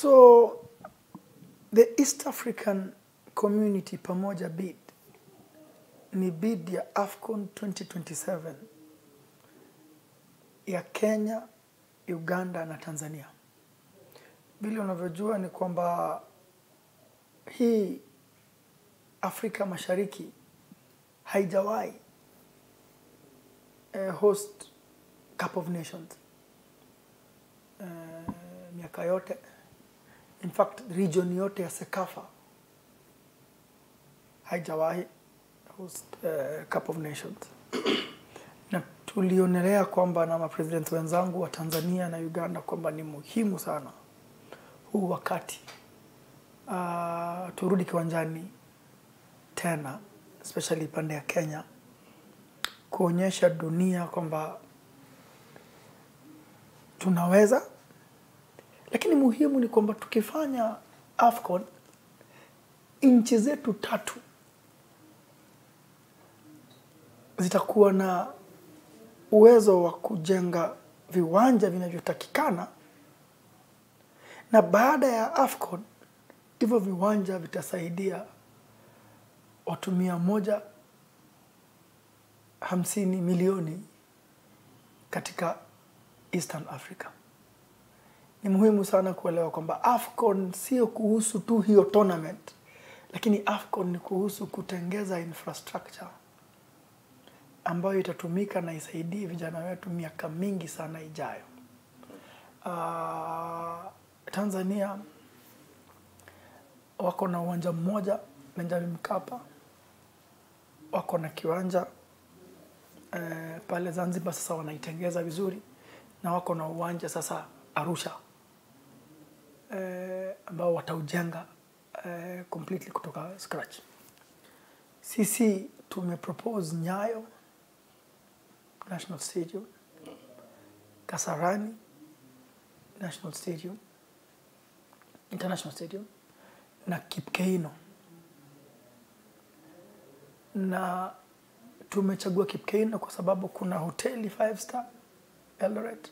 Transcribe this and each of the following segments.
So the East African Community pamoja bid ni bid ya AFCON 2027 ya Kenya, Uganda na Tanzania. Vile unavyojua ni kwamba hii Afrika Mashariki haijawahi host Cup of Nations miaka yote. In fact, region yote ya Sekafa haijawahi host Cup of Nations. Na tulionelea kwamba na mapresident wenzangu wa Tanzania na Uganda kwamba ni muhimu sana huu wakati turudi kiwanjani tena, especially pande ya Kenya, kuonyesha dunia kwamba tunaweza. Lakini muhimu ni kwamba tukifanya AFCON, nchi zetu tatu zitakuwa na uwezo wa kujenga viwanja vinavyotakikana, na baada ya AFCON hivyo viwanja vitasaidia watu 150 milioni katika Eastern Africa. Ni muhimu sana kuelewa kwamba AFCON sio kuhusu tu hiyo tournament, lakini AFCON ni kuhusu kutengeza infrastructure ambayo itatumika na isaidie vijana wetu miaka mingi sana ijayo. Tanzania wako na uwanja mmoja Benjamin Mkapa, wako na kiwanja pale Zanzibar sasa wanaitengeza vizuri, na wako na uwanja sasa Arusha ambao wataujenga completely kutoka scratch. Sisi tumepropose Nyayo National Stadium, Kasarani National Stadium, International Stadium na Kipkeino. Na tumechagua Kipkeino kwa sababu kuna hoteli 5 star Eldoret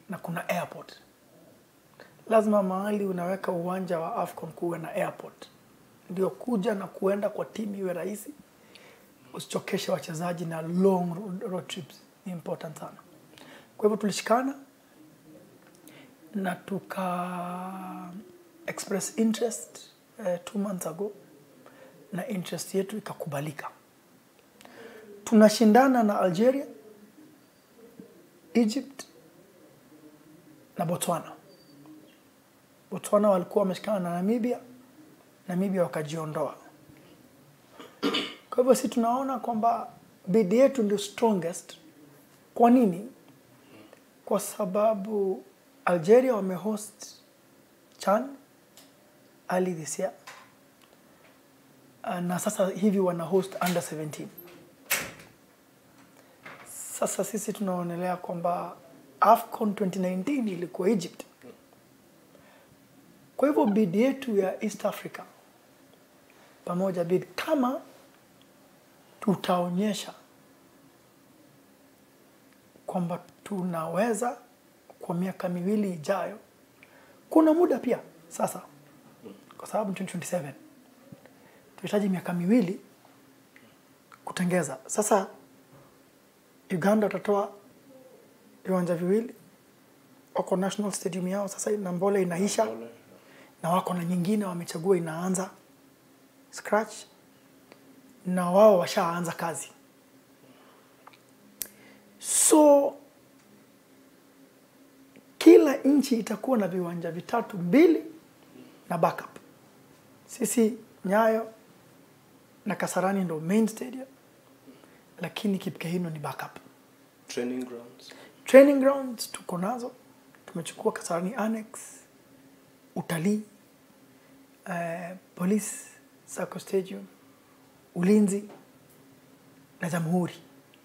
na kuna airport. Lazima mahali unaweka uwanja wa AFCON kuwe na airport, ndio kuja na kuenda kwa timu iwe rahisi, usichokeshe wachezaji na long road trips. Ni important sana. Kwa hivyo tulishikana na tuka express interest 2 months ago, na interest yetu ikakubalika. Tunashindana na Algeria, Egypt na Botswana. Botswana walikuwa wameshikana na Namibia, Namibia wakajiondoa. Kwa hivyo sisi tunaona kwamba bid yetu ndio strongest. Kwa nini? Kwa sababu Algeria wamehost CHAN early this year, na sasa hivi wana host under 17. Sasa sisi tunaonelea kwamba AFCON 2019 ilikuwa Egypt. Kwa hivyo bid yetu ya East Africa pamoja bid, kama tutaonyesha kwamba tunaweza kwa miaka miwili ijayo, kuna muda pia sasa, kwa sababu 2027 tunahitaji miaka miwili kutengeza. Sasa Uganda watatoa viwanja viwili, wako national stadium yao sasa, na Mbole inaisha, na wako na nyingine wamechagua inaanza scratch, na wao washaanza kazi. So kila nchi itakuwa na viwanja vitatu, 2 na backup. Sisi Nyayo na Kasarani ndo main stadium, lakini Kipkeino ni backup. Training grounds tuko nazo. Tumechukua Kasarani Annex, utalii, Police Sacco Stadium, Ulinzi na Jamhuri.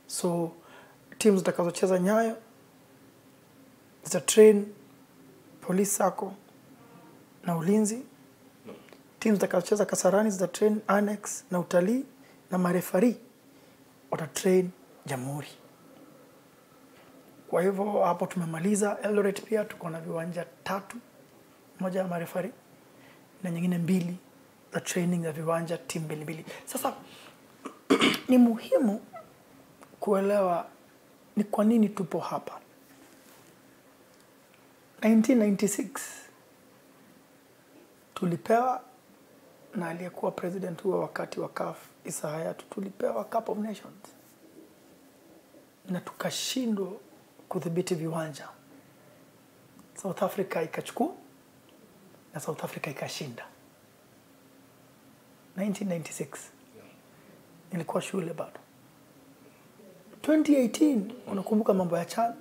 So teams zitakazocheza Nyayo zita train Police Sacco na Ulinzi. Teams zitakazocheza Kasarani zita train Annex na utalii, na marefari wata train Jamhuri. Kwa hivyo hapo tumemaliza. Eldoret pia tuko na viwanja 3 moja ya marefari na nyingine 2 za training za viwanja, timu 2. Sasa ni muhimu kuelewa ni kwa nini tupo hapa. 1996 tulipewa na aliyekuwa president huo wakati wa CAF Issa Hayatou, tulipewa Cup of Nations na tukashindwa kudhibiti viwanja. South Africa ikachukua na South Africa ikashinda. 1996 nilikuwa shule bado. 2018 unakumbuka mambo ya CHAN?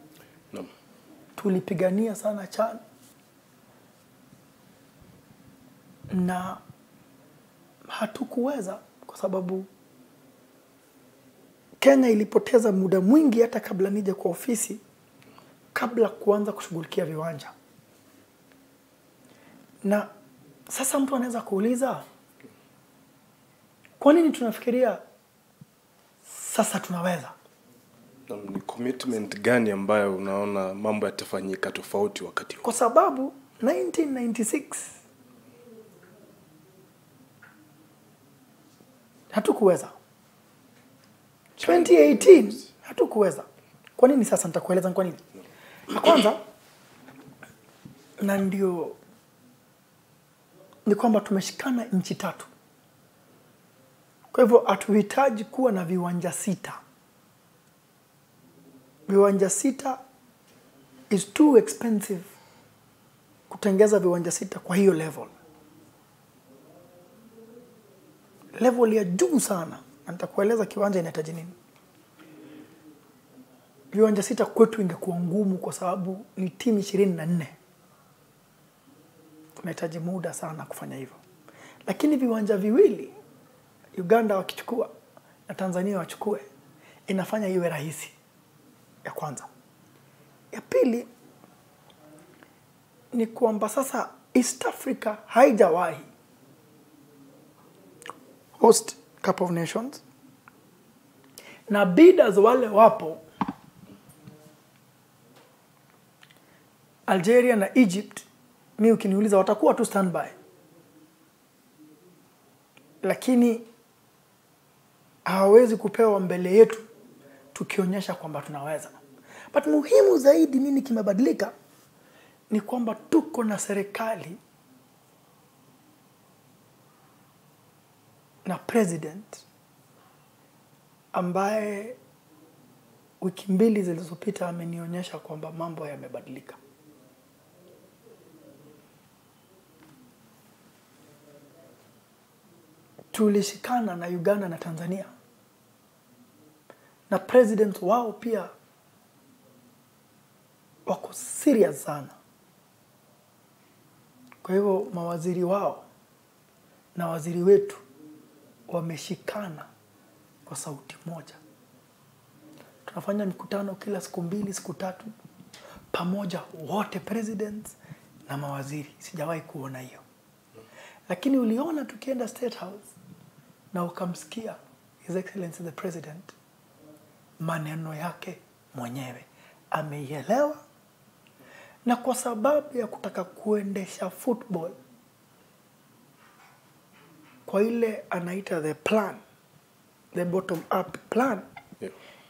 No. Tulipigania sana CHAN na hatukuweza kwa sababu Kenya ilipoteza muda mwingi hata kabla nije kwa ofisi, kabla kuanza kushughulikia viwanja. Na sasa mtu anaweza kuuliza, kwa nini tunafikiria sasa tunaweza? Ni commitment gani ambayo unaona mambo yatafanyika tofauti wakati huu? Kwa sababu 1996 hatukuweza. 2018 hatukuweza. Kwa nini sasa? Nitakueleza kwa nini. Kwanza, na ndio ni kwamba tumeshikana nchi 3. Kwa hivyo hatuhitaji kuwa na viwanja 6. Viwanja 6 is too expensive kutengeza viwanja 6 kwa hiyo level. Level ya juu sana. Na nitakueleza kiwanja inahitaji nini. Viwanja 6 kwetu ingekuwa ngumu kwa sababu ni timu 24. Tunahitaji muda sana kufanya hivyo. Lakini viwanja 2 Uganda wakichukua na Tanzania wachukue, inafanya iwe rahisi. Ya kwanza. Ya pili ni kwamba sasa East Africa haijawahi host Cup of Nations, na bidders wale wapo Algeria na Egypt. Mimi ukiniuliza watakuwa tu standby, lakini hawawezi kupewa mbele yetu tukionyesha kwamba tunaweza. But muhimu zaidi nini kimebadilika ni kwamba tuko na serikali na president ambaye wiki 2 zilizopita amenionyesha kwamba mambo yamebadilika. Tulishikana na Uganda na Tanzania, na president wao pia wako serious sana. Kwa hivyo mawaziri wao na waziri wetu wameshikana kwa sauti moja. Tunafanya mikutano kila siku 2, siku 3 pamoja, wote presidents na mawaziri. Sijawahi kuona hiyo. Lakini uliona tukienda State House na ukamsikia His Excellency the President, maneno yake mwenyewe ameielewa, na kwa sababu ya kutaka kuendesha football kwa ile anaita the plan, the bottom up plan,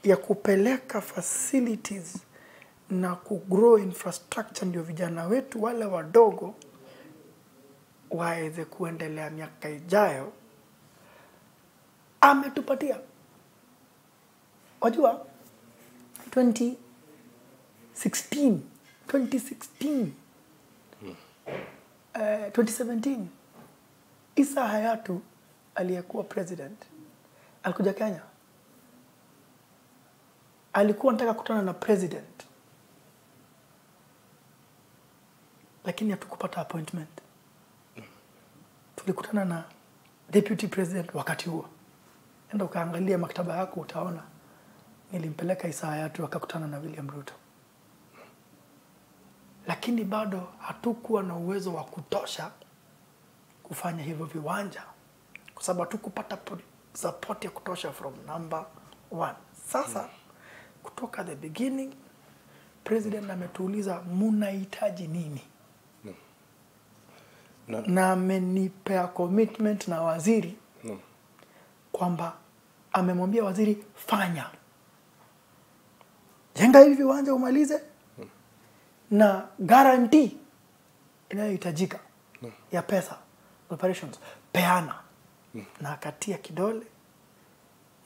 ya kupeleka facilities na kugrow infrastructure, ndio vijana wetu wale wadogo waweze kuendelea miaka ijayo, ametupatia. Wajua 2016 2017 Issa Hayatou aliyekuwa president alikuja Kenya. Alikuwa anataka kukutana na president, lakini hatukupata appointment. Tulikutana na deputy president wakati huo. Enda ukaangalia maktaba yako utaona nilimpeleka Issa Hayatou akakutana na William Ruto. Lakini bado hatukuwa na uwezo wa kutosha kufanya hivyo viwanja, kwa sababu hatukupata support ya kutosha from number 1. Sasa kutoka the beginning president ametuuliza mnahitaji nini? na amenipea commitment na waziri kwamba amemwambia waziri fanya. Jenga hivi viwanja umalize na guarantee inayohitajika ya pesa operations peana. Na akatia kidole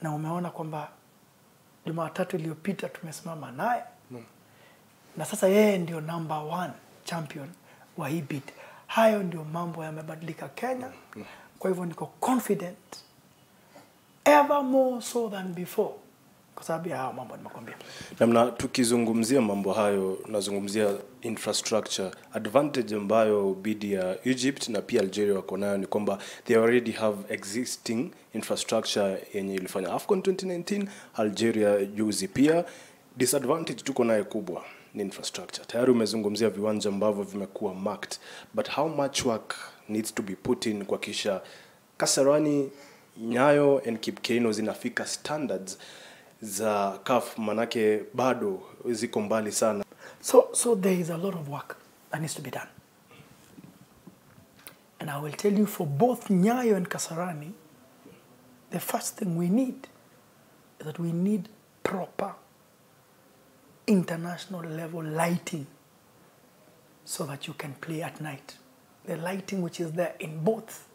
na umeona kwamba Jumatatu iliyopita tumesimama naye. Na sasa yeye ndio number 1 champion wa hii bid. Hayo ndio mambo yamebadilika Kenya. Kwa hivyo niko confident ever more so than before. Kwa sababu ya hao mambo nimekwambia. Na tukizungumzia mambo hayo, nazungumzia infrastructure. Advantage ambayo bidi ya Egypt na pia Algeria wako nayo ni kwamba they already have existing infrastructure yenye ilifanya AFCON 2019, Algeria juzi pia. Disadvantage tuko nayo kubwa ni infrastructure. Tayari umezungumzia viwanja ambavyo vimekuwa marked, but how much work needs to be put in kwa kisha Kasarani, Nyayo and Kipkeino zinafika standards za CAF, manake bado ziko mbali sana. So there is a lot of work that needs to be done. And I will tell you, for both Nyayo and Kasarani, the first thing we need is that we need proper international level lighting so that you can play at night. The lighting which is there in both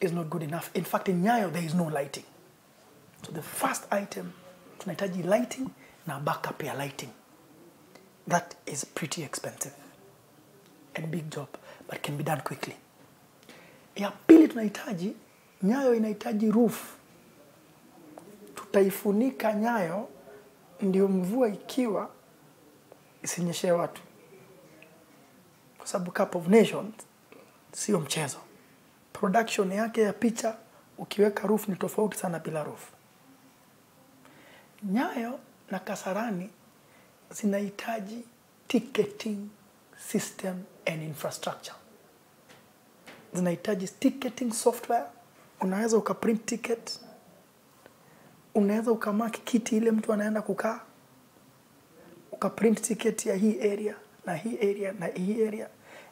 is not good enough. In fact, in Nyayo, there is no lighting. So the first item, tunahitaji lighting na backup ya lighting. That is pretty expensive and big job, but can be done quickly. Ya pili tunahitaji, Nyayo inahitaji roof. Tutaifunika Nyayo ndio mvua ikiwa isinyeshe watu. Kwa sababu Cup of Nations sio mchezo. Production yake ya picha ukiweka roof ni tofauti sana bila roof. Nyayo na Kasarani zinahitaji ticketing system and infrastructure. Zinahitaji ticketing software. Unaweza ukaprint ticket. Unaweza ukamark kiti ile mtu anaenda kukaa. Ukaprint ticket ya hii area na hii area na hii area.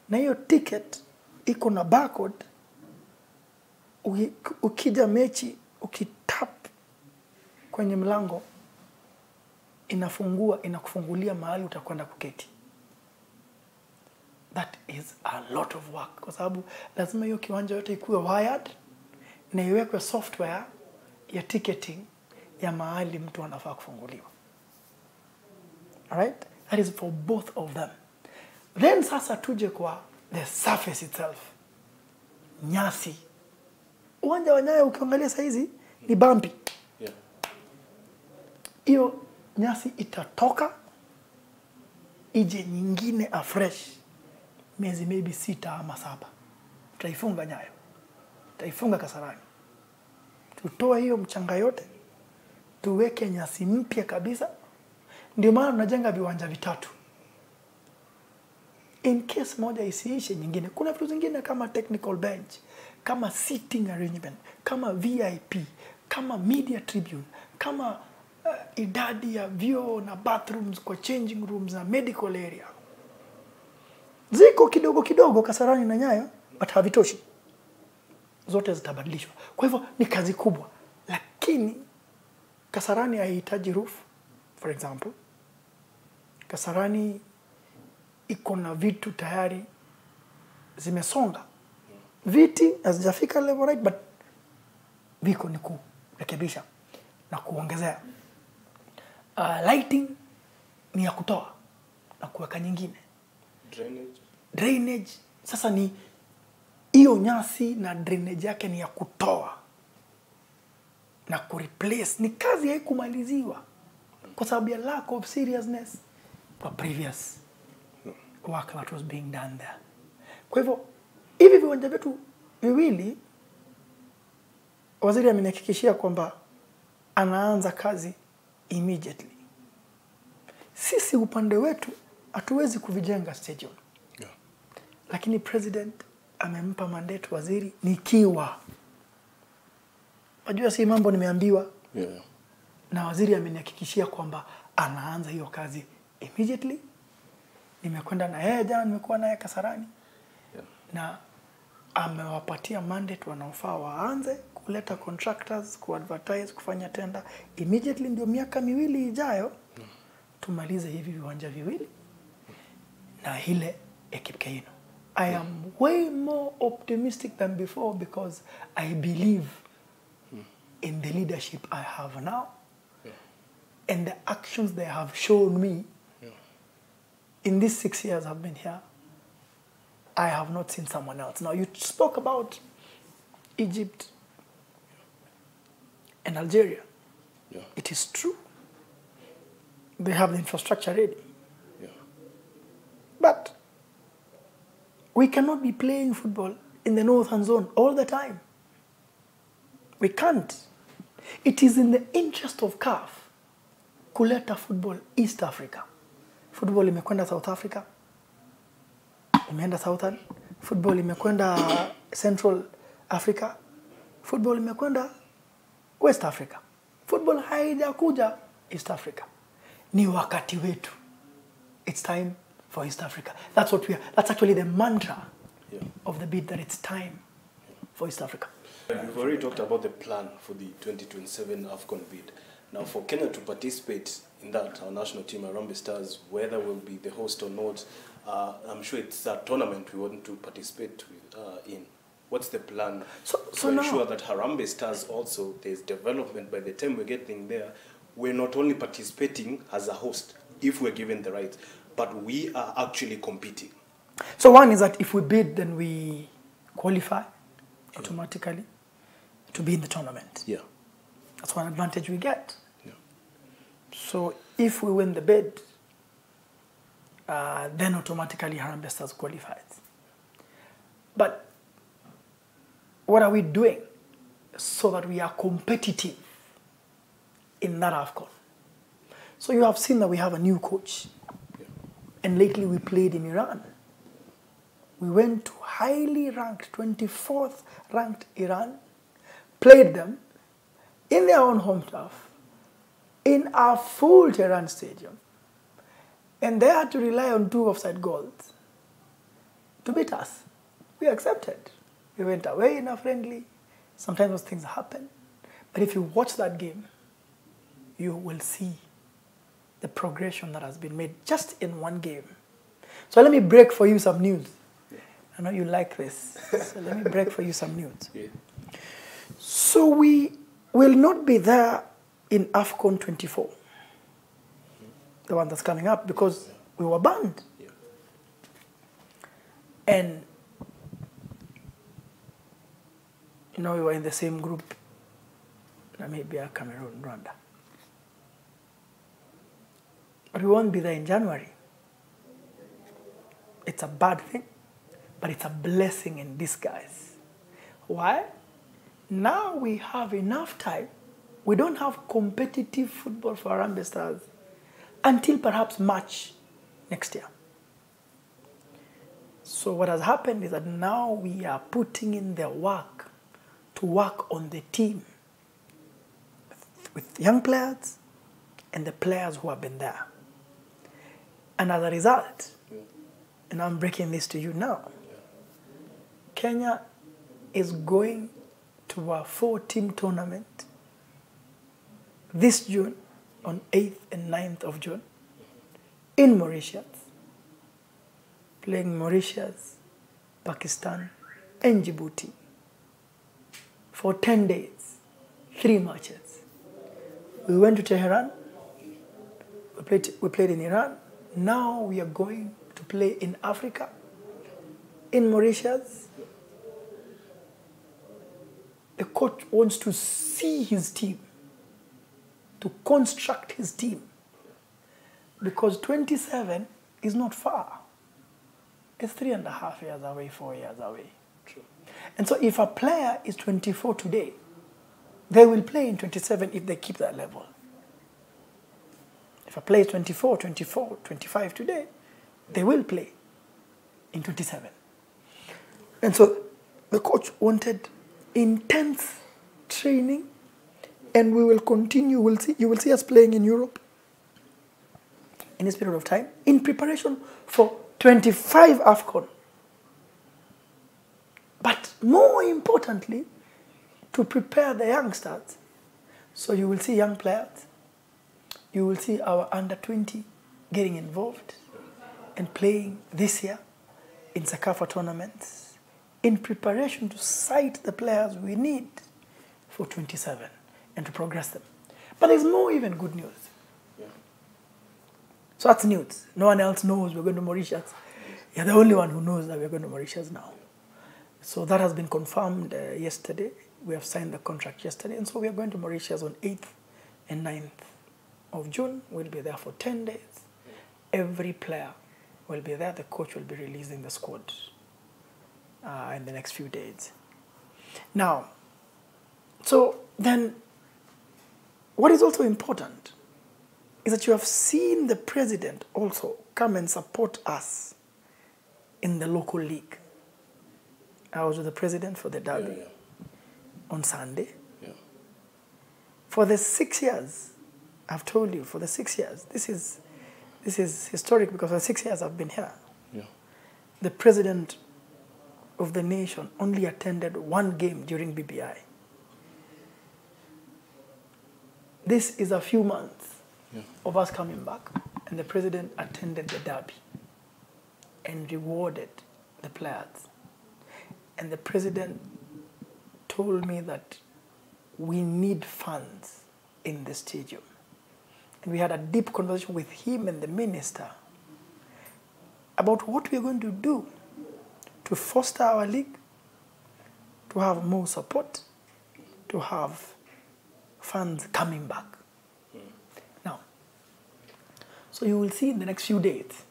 Na hiyo ticket iko na barcode. Ukija mechi, ukitap kwenye mlango, inakufungulia mahali utakwenda kuketi. That is a lot of work. Kwa sababu lazima hiyo kiwanja yote ikuwe wired na iwekwe software ya ticketing ya mahali mtu anafaa kufunguliwa. Alright? That is for both of them. Then sasa tuje kwa the surface itself. Nyasi. Uwanja wa Nyayo ukiangalia saizi ni bumpy. Hiyo nyasi itatoka ije nyingine afresh miezi maybe 6 ama 7. Tutaifunga Nyayo. Tutaifunga Kasarani. Tutoe hiyo mchanga yote. Tuweke nyasi mpya kabisa. Ndio maana tunajenga viwanja vitatu. In case moja isiishe nyingine. Kuna vitu zingine kama technical bench, kama sitting arrangement, kama VIP, kama media tribune, kama idadi ya vyoo na bathrooms kwa changing rooms na medical area. Ziko kidogo kidogo Kasarani na Nyayo, but havitoshi. Zote zitabadilishwa. Kwa hivyo ni kazi kubwa. Lakini Kasarani haihitaji roof, for example. Kasarani iko na vitu tayari zimesonga. Viti hazijafika level right, but viko ni kurekebisha na kuongezea. Lighting ni ya kutoa na kuweka nyingine. Drainage. Sasa ni hiyo nyasi na drainage yake ni ya kutoa na kureplace. Ni kazi haikumaliziwa kwa sababu ya lack of seriousness kwa previous work that was being done there. Kwa hivyo hivi viwanja vyetu viwili waziri amenihakikishia kwamba anaanza kazi immediately. Sisi upande wetu hatuwezi kuvijenga stadium. Lakini president amempa mandate waziri nikiwa. Unajua si mambo nimeambiwa. Na waziri amenihakikishia kwamba anaanza hiyo kazi immediately. Nimekwenda na yeye jana, nimekuwa naye Kasarani. Yeah. Na amewapatia mandate wanaofaa waanze kuleta contractors, kuadvertise, kufanya tender immediately, ndio miaka 2 ijayo tumalize hivi viwanja viwili na ile Kipkeino. I am way more optimistic than before because I believe in the leadership I have now and the actions they have shown me in these 6 years I've been here. I have not seen someone else. Now, you spoke about Egypt and Algeria. Yeah. It is true. They have the infrastructure ready. Yeah. But we cannot be playing football in the northern zone all the time. We can't. It is in the interest of CAF kuleta football East Africa. Football imekwenda South Africa. Imeenda Southern. Football imekwenda Central Africa. Football imekwenda West Africa. Football haijakuja East Africa. Ni wakati wetu. It's time for East Africa. That's what we are. That's actually the mantra of the bid, that it's time for East Africa. We've already talked about the plan for the 2027 AFCON bid. Now, for Kenya to participate in that, our national team, Harambee Stars, whether we'll be the host or not, I'm sure it's a tournament we want to participate in. What's the plan to ensure that Harambee Stars also, there's development by the time we're getting there? We're not only participating as a host, if we're given the rights, but we are actually competing. So one is that if we bid, then we qualify automatically to be in the tournament. Yeah. That's one advantage we get. Yeah. So if we win the bid, then automatically Harambee Stars qualifies. But what are we doing so that we are competitive in that AFCON? So you have seen that we have a new coach. Yeah. And lately we played in Iran. We went to highly ranked, 24th ranked Iran, played them in their own home turf, in a full Tehran stadium. And they had to rely on 2 offside goals to beat us. We accepted. We went away in a friendly. Sometimes those things happen. But if you watch that game, you will see the progression that has been made just in one game. So let me break for you some news. I know you like this. So let me break for you some news. Yeah. So we will not be there in AFCON 24. The one that's coming up, because we were banned. Yeah. And, you know, we were in the same group, Namibia, Cameroon, Rwanda. But we won't be there in January. It's a bad thing, but it's a blessing in disguise. Why? Now we have enough time. We don't have competitive football for Harambee Stars until perhaps March next year. So what has happened is that now we are putting in the work to work on the team with young players and the players who have been there. And as a result, and I'm breaking this to you now, Kenya is going to a 4-team tournament this June, on 8th and 9th of June, in Mauritius, playing Mauritius, Pakistan, and Djibouti for 10 days, 3 matches. We went to Tehran, we played in Iran. Now we are going to play in Africa, in Mauritius. The coach wants to see his team, to construct his team, because 27 is not far. It's 3.5 years away, 4 years away. True. And so if a player is 24 today, they will play in 27 if they keep that level. If a player is 24, 25 today, they will play in 27. And so the coach wanted intense training, and we will continue. You will see us playing in Europe. in this period of time in preparation for 25 AFCON. But more importantly, to prepare the youngsters. So you will see young players, you will see our under 20 getting involved and playing this year in Sakafa tournaments in preparation to cite the players we need for 27 and to progress them. But there's more even good news. Yeah. So that's news. No one else knows we're going to Mauritius. You're the only one who knows that we're going to Mauritius now. So that has been confirmed yesterday. We have signed the contract yesterday. And so we are going to Mauritius on 8th and 9th of June. We'll be there for 10 days. Every player will be there. The coach will be releasing the squad in the next few days. Now, so then what is also important is that you have seen the president also come and support us in the local league. I was with the president for the derby on Sunday. Yeah. For the 6 years, I've told you, for the 6 years, this is historic because for the 6 years I've been here. Yeah. The president of the nation only attended one game during BBI. This is a few months of us coming back, and the president attended the derby and rewarded the players. And the president told me that we need funds in the stadium. And we had a deep conversation with him and the minister about what we're going to do to foster our league, to have more support, to have funds coming back. Now, so you will see in the next few days,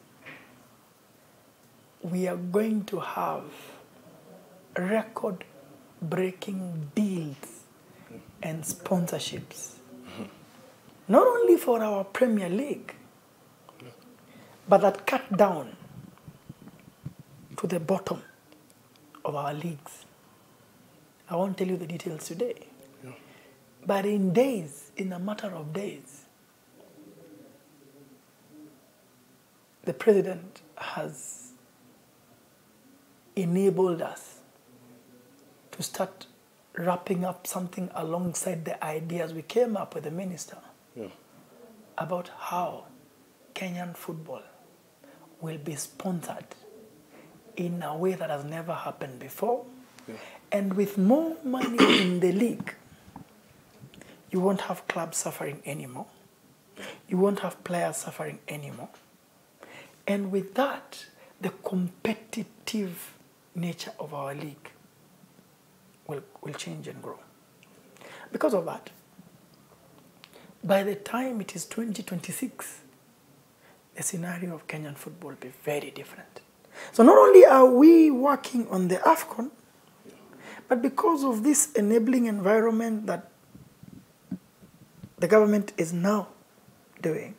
we are going to have record-breaking deals and sponsorships. Not only for our Premier League, but that cut down to the bottom of our leagues. I won't tell you the details today. Yeah. But in days, in a matter of days, the president has enabled us to start wrapping up something alongside the ideas we came up with the minister about how Kenyan football will be sponsored in a way that has never happened before. Yeah. And with more money in the league, you won't have clubs suffering anymore. You won't have players suffering anymore. And with that, the competitive nature of our league will change and grow. Because of that, by the time it is 2026, the scenario of Kenyan football will be very different. So not only are we working on the AFCON, but because of this enabling environment that the government is now doing,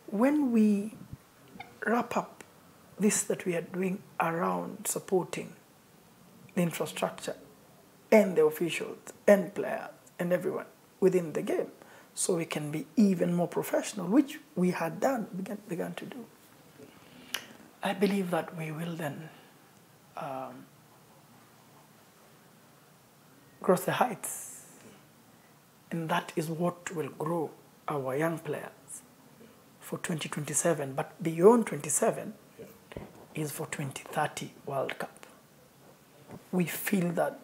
when we wrap up this that we are doing around supporting the infrastructure and the officials and players and everyone within the game, so we can be even more professional, which we had begun to do, I believe that we will then cross the heights. And that is what will grow our young players for 2027. But beyond 27 is for 2030 World Cup. We feel that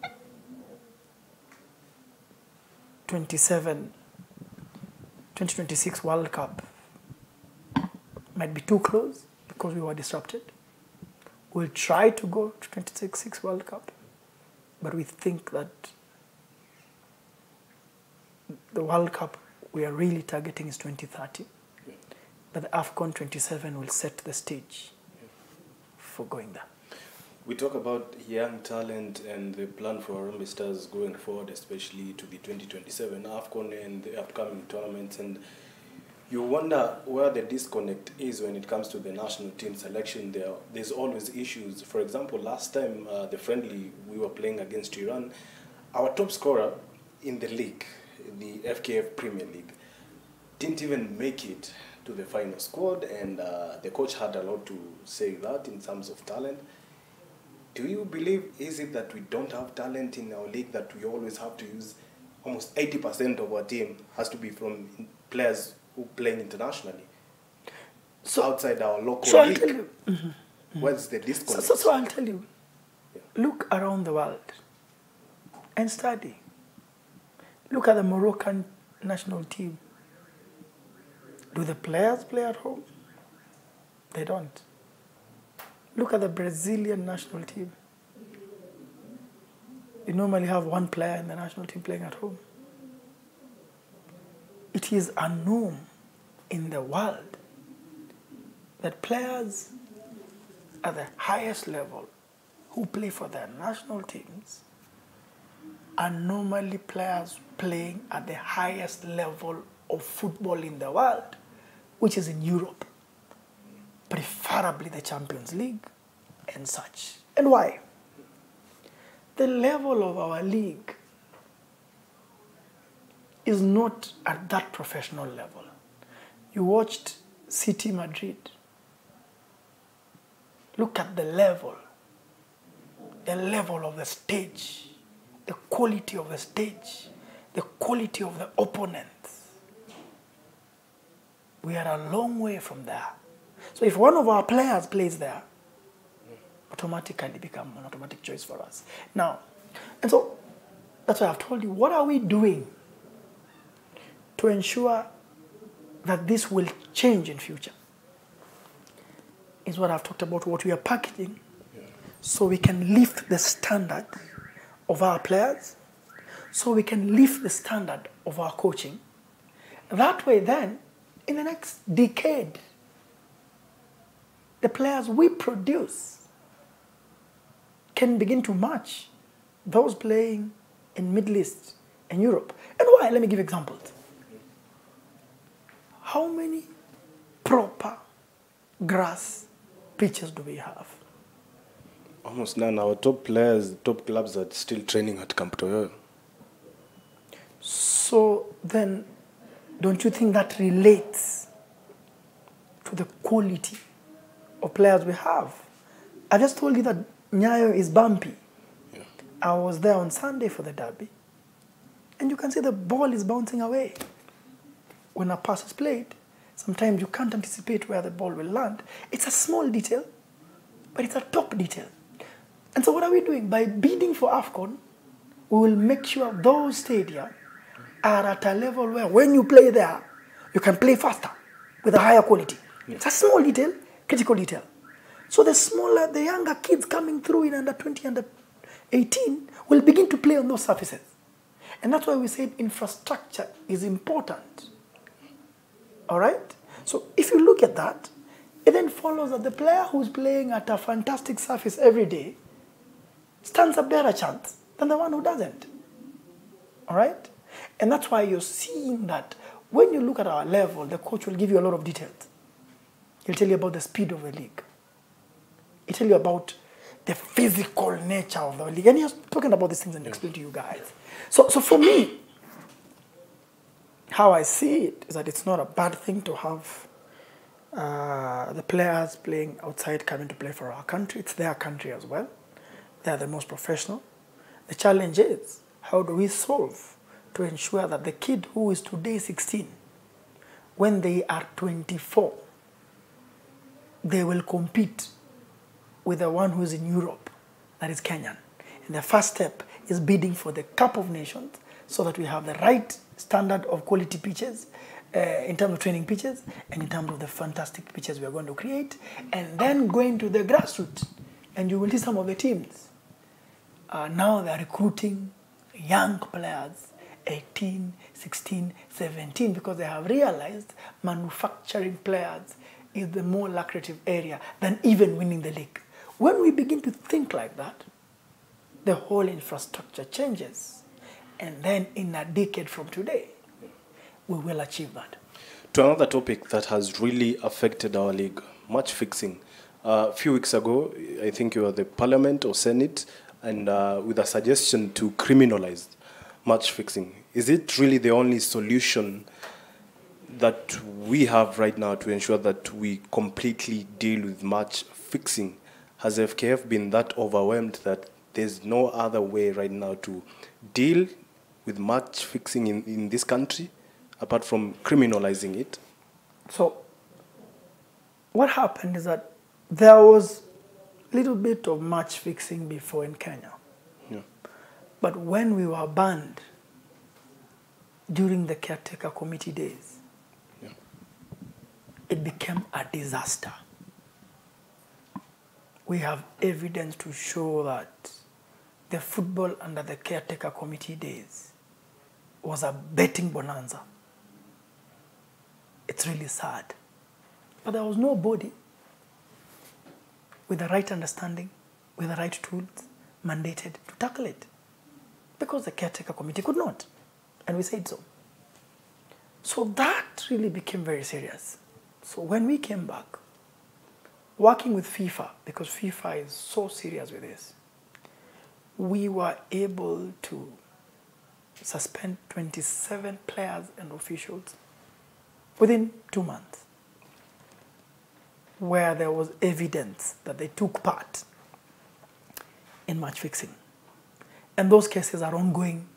2026 World Cup might be too close because we were disrupted. We'll try to go to 2026 World Cup, but we think that the World Cup we are really targeting is 2030. But the AFCON 27 will set the stage for going there. We talk about young talent and the plan for Harambee Stars going forward, especially to the 2027 AFCON and the upcoming tournaments. And you wonder where the disconnect is when it comes to the national team selection. There's always issues. For example, last time, the friendly we were playing against Iran, our top scorer in the league, the FKF Premier League, didn't even make it to the final squad, and the coach had a lot to say that in terms of talent. Do you believe, is it that we don't have talent in our league, that we always have to use almost 80% of our team has to be from players who play internationally, so outside our local league? I'll tell you. Where's the disconnect? So I'll tell you. Look around the world and study. Look at the Moroccan national team. Do the players play at home? They don't. Look at the Brazilian national team. You normally have one player in the national team playing at home. It is a norm in the world that players at the highest level who play for their national teams are normally players playing at the highest level of football in the world, which is in Europe, preferably the Champions League and such. And why? The level of our league is not at that professional level. You watched City Madrid. Look at the level of the stage, the quality of the stage, the quality of the opponents. We are a long way from there. So if one of our players plays there, automatically become an automatic choice for us. Now, and so that's why I've told you, what are we doing to ensure that this will change in future? Is what I've talked about, what we are packaging, so we can lift the standard of our players, so we can lift the standard of our coaching. That way then, in the next decade, the players we produce can begin to match those playing in Middle East and Europe. And why? Let me give examples. How many proper grass pitches do we have? Almost none. Our top players, top clubs are still training at Camp Toyo. So then, don't you think that relates to the quality of players we have? I just told you that Nyayo is bumpy. Yeah. I was there on Sunday for the derby, and you can see the ball is bouncing away. When a pass is played, sometimes you can't anticipate where the ball will land. It's a small detail, but it's a top detail. And so what are we doing? By bidding for AFCON, we will make sure those stadia are at a level where when you play there, you can play faster with a higher quality. Yeah. It's a small detail, critical detail. So the younger kids coming through in under 20, under 18 will begin to play on those surfaces. And that's why we said infrastructure is important. All right? So if you look at that, it then follows that the player who's playing at a fantastic surface every day stands a better chance than the one who doesn't. All right? And that's why you're seeing that when you look at our level, the coach will give you a lot of details. He'll tell you about the speed of the league. He'll tell you about the physical nature of the league. And he has spoken about these things and explained to you guys. So for me, how I see it is that it's not a bad thing to have the players playing outside coming to play for our country. It's their country as well. They're the most professional. The challenge is, how do we solve to ensure that the kid who is today 16, when they are 24, they will compete with the one who is in Europe, that is Kenyan. And the first step is bidding for the Cup of Nations so that we have the right standard of quality pitches in terms of training pitches and in terms of the fantastic pitches we are going to create, and then going to the grassroots. And you will see some of the teams. Now they are recruiting young players, 18, 16, 17, because they have realized manufacturing players is the more lucrative area than even winning the league. When we begin to think like that, the whole infrastructure changes. And then in a decade from today, we will achieve that. To another topic that has really affected our league, match fixing. A few weeks ago, I think you were the Parliament or Senate, and with a suggestion to criminalize match fixing. Is it really the only solution that we have right now to ensure that we completely deal with match fixing? Has FKF been that overwhelmed that there's no other way right now to deal with match fixing in this country, apart from criminalizing it? So what happened is that there was a little bit of match fixing before in Kenya. Yeah. But when we were banned during the caretaker committee days, Yeah. it became a disaster. We have evidence to show that the football under the caretaker committee days was a betting bonanza. It's really sad. But there was nobody with the right understanding, with the right tools, mandated to tackle it. Because the caretaker committee could not. And we said so. So that really became very serious. So when we came back, working with FIFA, because FIFA is so serious with this, we were able to suspend 27 players and officials within 2 months, where there was evidence that they took part in match fixing. And those cases are ongoing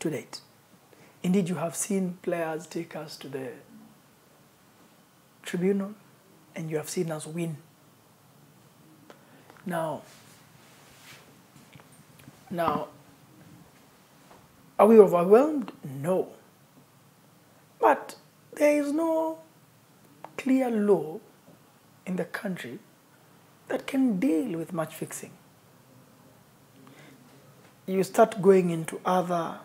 to date. Indeed, you have seen players take us to the tribunal, and you have seen us win. Now, are we overwhelmed? No. But there is no clear law in the country that can deal with match fixing. You start going into other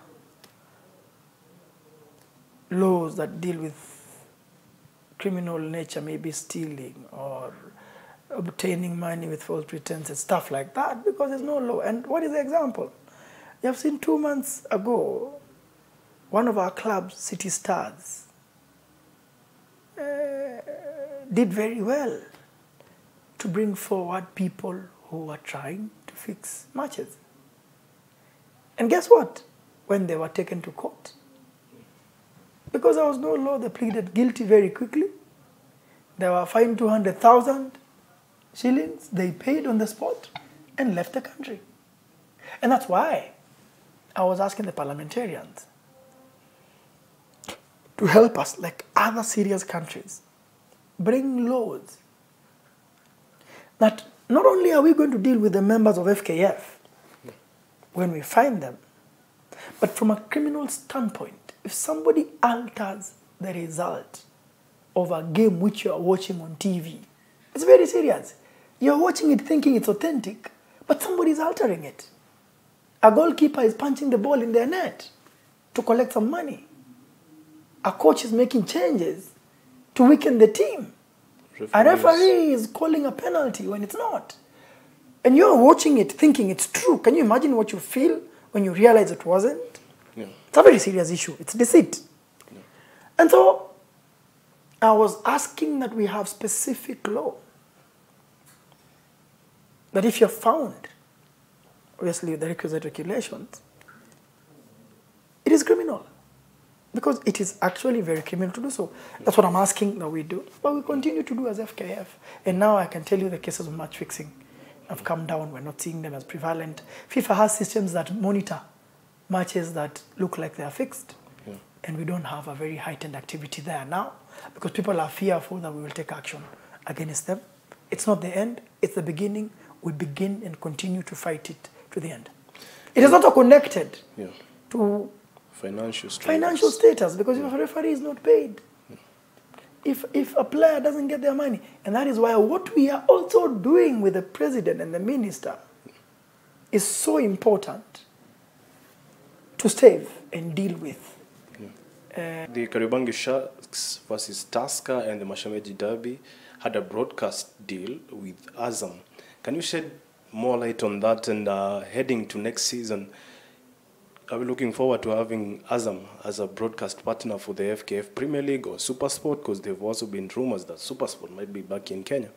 laws that deal with criminal nature, maybe stealing or obtaining money with false pretenses, stuff like that, because there's no law. And what is the example? You have seen 2 months ago, one of our clubs, City Stars, did very well to bring forward people who were trying to fix matches. And guess what? When they were taken to court, because there was no law, they pleaded guilty very quickly. They were fined 200,000 shillings. They paid on the spot and left the country. And that's why I was asking the parliamentarians to help us, like other serious countries, bring laws that not only are we going to deal with the members of FKF when we find them, but from a criminal standpoint, if somebody alters the result of a game which you are watching on TV, it's very serious. You're watching it thinking it's authentic, but somebody is altering it. A goalkeeper is punching the ball in their net to collect some money. A coach is making changes to weaken the team. A referee is calling a penalty when it's not. And you're watching it thinking it's true. Can you imagine what you feel when you realize it wasn't? Yeah. It's a very serious issue. It's deceit. Yeah. And so I was asking that we have specific law. That if you're found, obviously with the requisite regulations, it is criminal. Because it is actually very criminal to do so. That's what I'm asking that we do. But we continue to do as FKF. And now I can tell you the cases of match fixing have come down. We're not seeing them as prevalent. FIFA has systems that monitor matches that look like they are fixed. Yeah. And we don't have a very heightened activity there now because people are fearful that we will take action against them. It's not the end. It's the beginning. We begin and continue to fight it to the end. It is not connected to financial status, because if a referee is not paid, if a player doesn't get their money, and that is why what we are also doing with the president and the minister is so important to save and deal with. The Kariobangi Sharks versus Tusker and the Mashemeji Derby had a broadcast deal with Azam. Can you shed more light on that? And heading to next season, are we looking forward to having Azam as a broadcast partner for the FKF Premier League or Supersport? Because there have also been rumors that Supersport might be back in Kenya.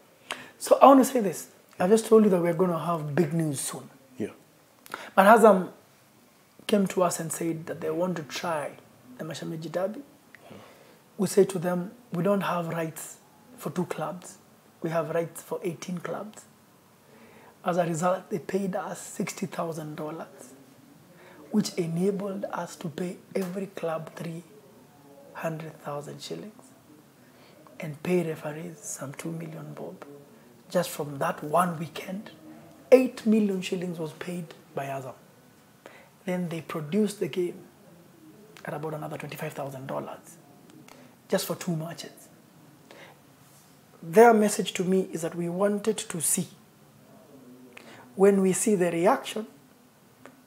So I want to say this. I just told you that we're going to have big news soon. Yeah. But Azam came to us and said that they want to try the Mashemeji Derby, we say to them, we don't have rights for 2 clubs. We have rights for 18 clubs. As a result, they paid us $60,000, which enabled us to pay every club 300,000 shillings and pay referees some 2 million bob. Just from that one weekend, 8 million shillings was paid by Azam. Then they produced the game at about another $25,000 just for 2 matches. Their message to me is that we wanted to see. When we see the reaction,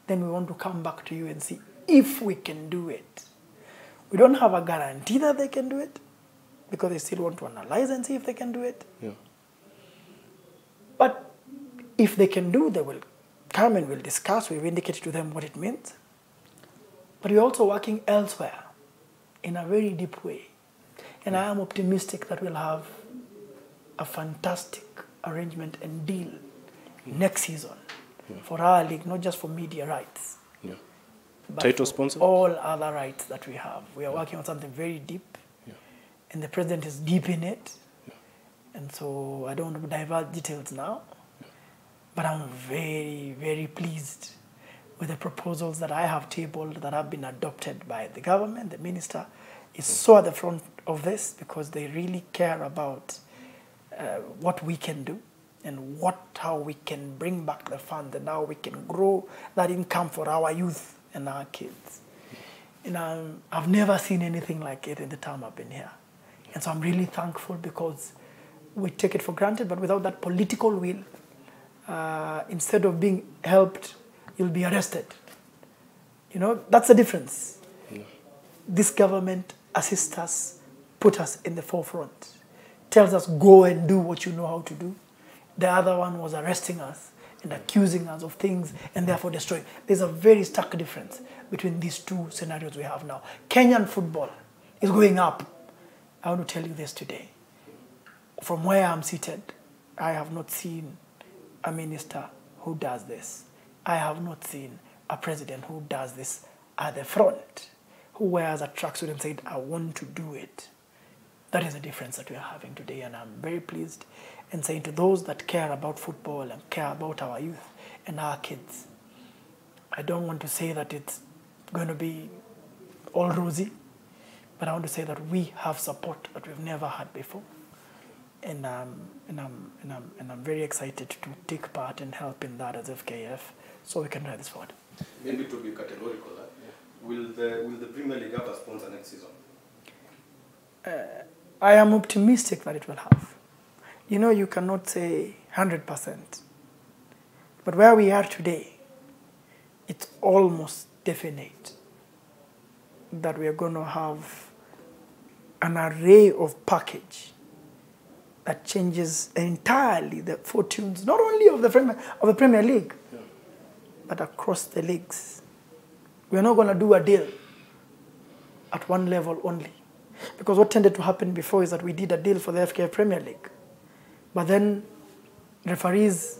then we want to come back to you and see if we can do it. We don't have a guarantee that they can do it because they still want to analyze and see if they can do it. Yeah. But if they can do, they will come and we'll discuss. We've indicated to them what it means. But we're also working elsewhere in a very deep way. And I am optimistic that we'll have a fantastic arrangement and deal next season for our league, not just for media rights, but title for sponsor? all other rights that we have. We are working on something very deep, and the president is deep in it. And so I don't want to divulge details now, but I'm very, very pleased with the proposals that I have tabled that have been adopted by the government. The minister is so at the front of this because they really care about what we can do and how we can bring back the fund and how we can grow that income for our youth and our kids. And I've never seen anything like it in the time I've been here. And so I'm really thankful because we take it for granted, but without that political will, instead of being helped, you'll be arrested. You know, that's the difference. This government assists us, put us in the forefront, tells us go and do what you know how to do. The other one was arresting us and accusing us of things and therefore destroying. There's a very stark difference between these 2 scenarios we have now. Kenyan football is going up. I want to tell you this today. From where I'm seated, I have not seen a minister who does this. I have not seen a president who does this at the front, who wears a tracksuit and said, I want to do it. That is the difference that we are having today, and I'm very pleased and saying to those that care about football and care about our youth and our kids, I don't want to say that it's going to be all rosy, but I want to say that we have support that we've never had before. And I'm very excited to take part and help in that as FKF so we can drive this forward. Maybe to be categorical, will the Premier League have a sponsor next season? I am optimistic that it will have. You know, you cannot say 100%. But where we are today, it's almost definite that we are going to have an array of package that changes entirely the fortunes, not only of the Premier League, but across the leagues. We are not going to do a deal at one level only. Because what tended to happen before is that we did a deal for the FKF Premier League, but then referees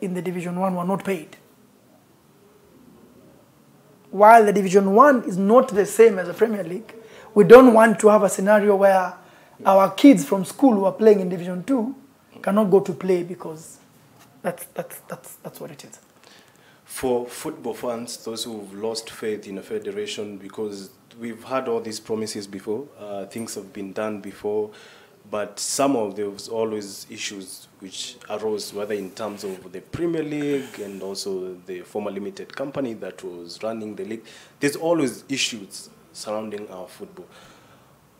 in the Division 1 were not paid. While the Division 1 is not the same as the Premier League, we don't want to have a scenario where our kids from school who are playing in Division 2 cannot go to play because that's what it is. For football fans, those who've lost faith in a federation, because we've had all these promises before, things have been done before, but somehow there was always issues which arose, whether in terms of the Premier League and also the former limited company that was running the league. There's always issues surrounding our football.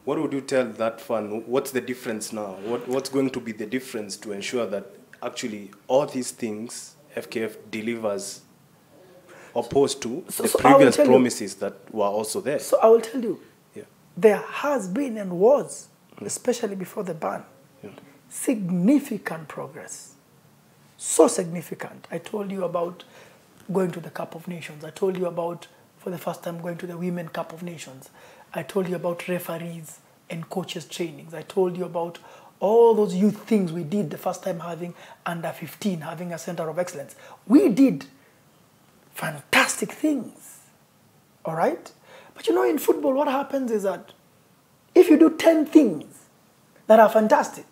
What would you tell that fan? What's the difference now? What's going to be the difference to ensure that actually all these things FKF delivers opposed to the previous promises that were also there? So I will tell you, there has been and was, especially before the ban, significant progress. So significant. I told you about going to the Cup of Nations. I told you about, for the first time, going to the Women Cup of Nations. I told you about referees and coaches trainings. I told you about all those youth things we did the first time, having under 15, having a center of excellence. We did fantastic things, all right? But you know, in football, what happens is that if you do 10 things that are fantastic,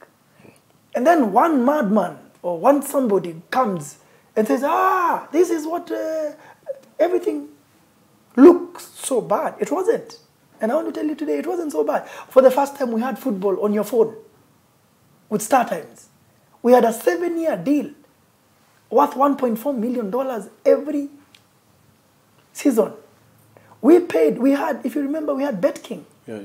and then one madman or one somebody comes and says, this is what everything looks so bad. It wasn't. And I want to tell you today, it wasn't so bad. For the first time, we had football on your phone with StarTimes. We had a 7-year deal worth $1.4 million every season. We had, if you remember, we had BetKing. Yeah.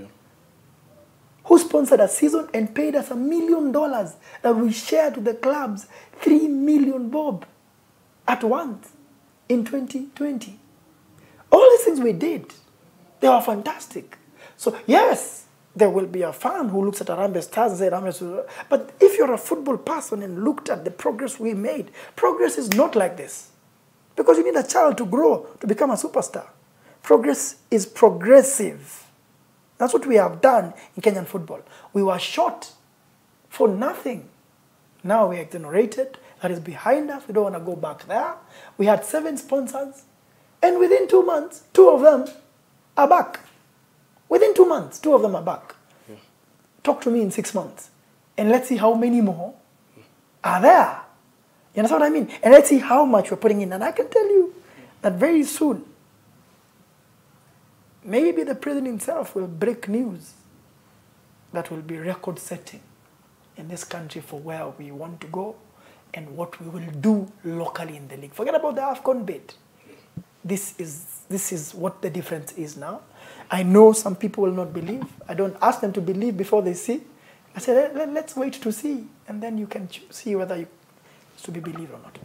Who sponsored a season and paid us $1 million that we shared with the clubs, 3 million bob at once in 2020. All these things we did, they were fantastic. So yes, there will be a fan who looks at Harambee Stars and says, but if you're a football person and looked at the progress we made, progress is not like this. Because you need a child to grow, to become a superstar. Progress is progressive. That's what we have done in Kenyan football. We were short for nothing. Now we're exonerated. That is behind us. We don't want to go back there. We had 7 sponsors. And within 2 months, 2 of them are back. Within 2 months, 2 of them are back. Yeah. Talk to me in 6 months. And let's see how many more are there. You understand what I mean? And let's see how much we're putting in. And I can tell you that very soon, maybe the president himself will break news that will be record-setting in this country for where we want to go and what we will do locally in the league. Forget about the AFCON bid. This is what the difference is now. I know some people will not believe. I don't ask them to believe before they see. I say, let's wait to see, and then you can see whether it's to be believed or not.